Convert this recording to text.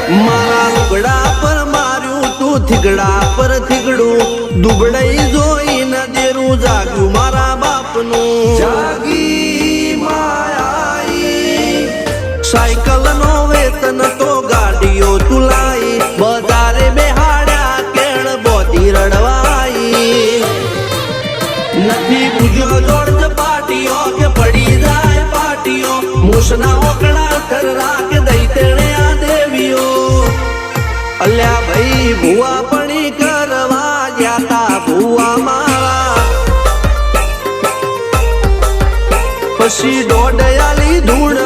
મારા લુગડા પર માર્યું તું થીગડા પર થીગડું દુબળાઈ જોઈને દેરું જાગ્યું મારા બાપનું જાગી માયાઈ સાયકલ નો વેતન તો ગાડીઓ તુલાઈ બજારે બેહાડ્યા કેળ બોધી રડવાઈ નથી પૂજ્યો જોડ પાટીઓ કે પડી જાય પાટીઓ મૂસના ઓકડા થરરા કે દઈ તેણે આ દેવીઓ અલ્યા ભાઈ ભુવા પણી કરવા જાતા ભુવા મારા પછી દોડયાલી ધૂળ